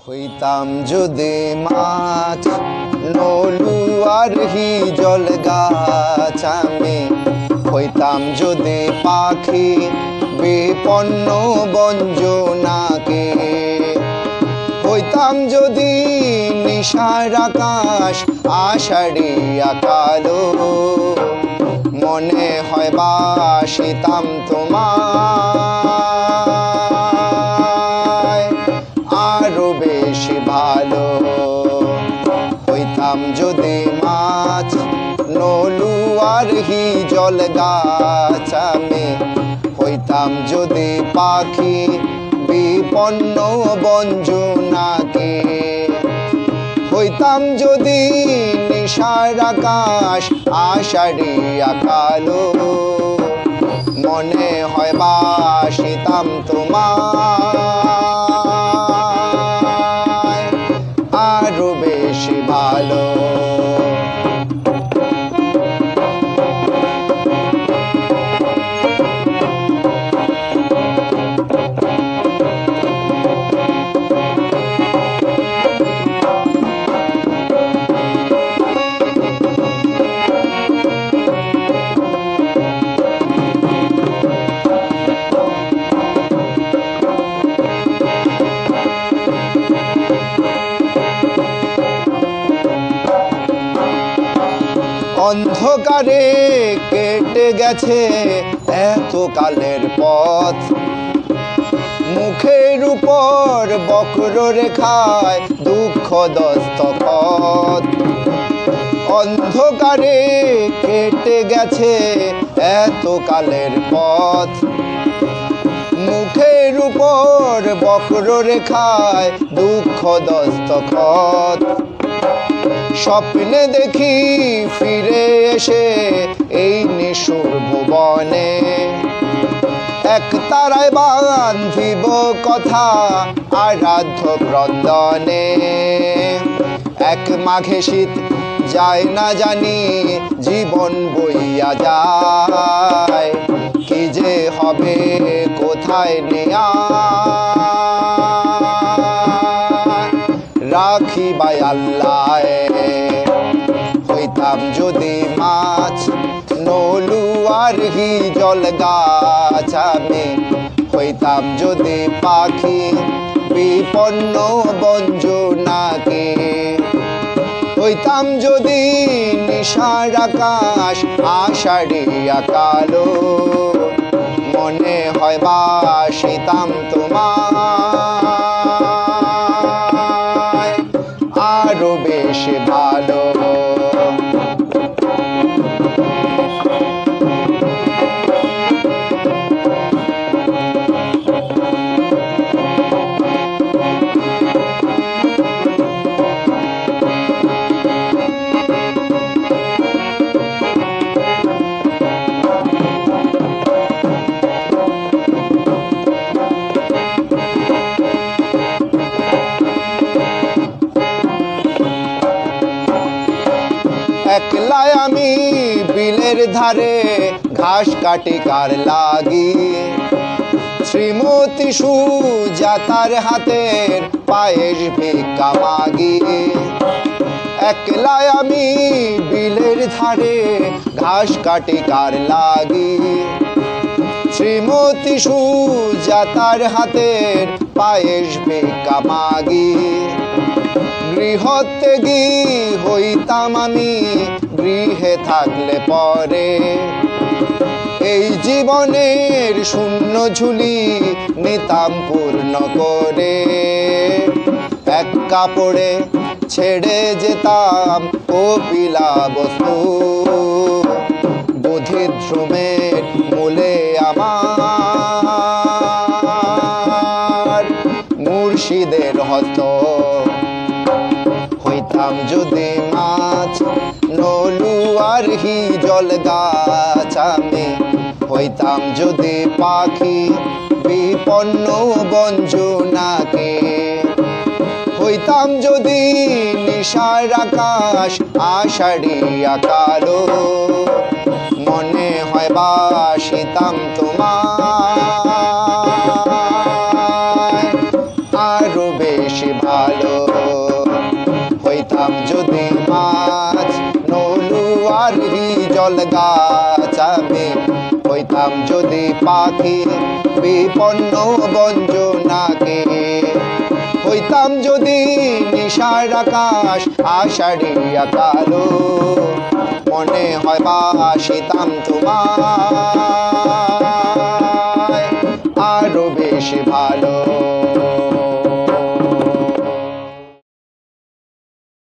হইতাম যদি মাছ নলুয়ার হিজল গাছ আমি, হইতাম যদি পাখি বিপন্ন বঞ্জনাকে, হইতাম যদি নিশার আকাশ আষাঢ়িয়া কালো, মনে হয় বাসিতাম তোমায় আরো বেশি ভালো। হইতাম যদি মাছ নলুয়ার হিজল গাছ আমি, হইতাম যদি পাখি বিপন্ন বঞ্জনাকে, হইতাম যদি নিশার আকাশ আষাঢ়িয়া কালো, মনে হয় বাসিতাম তোমায় আরো বেশি ভালো। অন্ধকারে কেটে গেছে এত কালের পথ, মুখের উপর বক্ররেখায় দুঃখ দস্তখত। অন্ধকারে কেটে গেছে এত কালের পথ, মুখের উপর বক্ররেখায় দুঃখ দস্তখত। স্বপ্নে দেখি ফিরে এসে এই নিষ্ঠুর ভুবনে, এক তারায় বান্ধিব কথা আরাধ্য ক্রন্দনে। এক মাঘে শীত যায় না জানি জীবন বইয়া যায়, কি যে হবে কোথায় নেয়া রাখি বাই আল্লাহ। হইতাম যদি মাছ নলুয়ার হিজল গাছ আমি, হইতাম যদি পাখি বিপন্ন বঞ্জনাকে, হইতাম যদি নিশার আকাশ আষাঢ়িয়া কালো, মনে হয় বাসিতাম তোমায় আরো বেশি ভালো। একলাই আমি বিলের ধারে ঘাস কাটি কার লাগি, শ্রীমতী সুজাতার হাতের পায়েস ভিক্ষা মাগি। একলাই আমি বিলের ধারে ঘাস কাটি কার লাগি, শ্রীমতী সুজাতার হাতের পায়েস ভিক্ষা মাগি। গৃহত্যাগী হইতাম আমি গৃহে থাকলে পরে, এই জীবনের শূন্য ঝুলি নিতাম পূর্ণ করে। এক কাপড়ে ছেড়ে যেতাম কপিলা বস্তু, বুদ্ধিদ্রুমের মূলে আমার মুর্শিদের হস্ত। হইতাম যদি মাছ নলুয়ার হিজল গাছ আমি, হইতাম যদি পাখি বিপন্ন বঞ্জনাকে, হইতাম যদি নিশার আকাশ আষাঢ়িয়া কালো, মনে হয় বাসিতাম তোমায় আরো বেশি ভালো। ভালো। হইতাম যদি মাছ নৌলুয়ার জল গাছ আমি, হইতাম যদি পাখি বিপন্ন বঞ্জনাকে, হইতাম যদি নিশার আকাশ আষাঢ়িয়া কালো, মনে হয় বাসিতাম তোমায় আরো বেশি ভালো।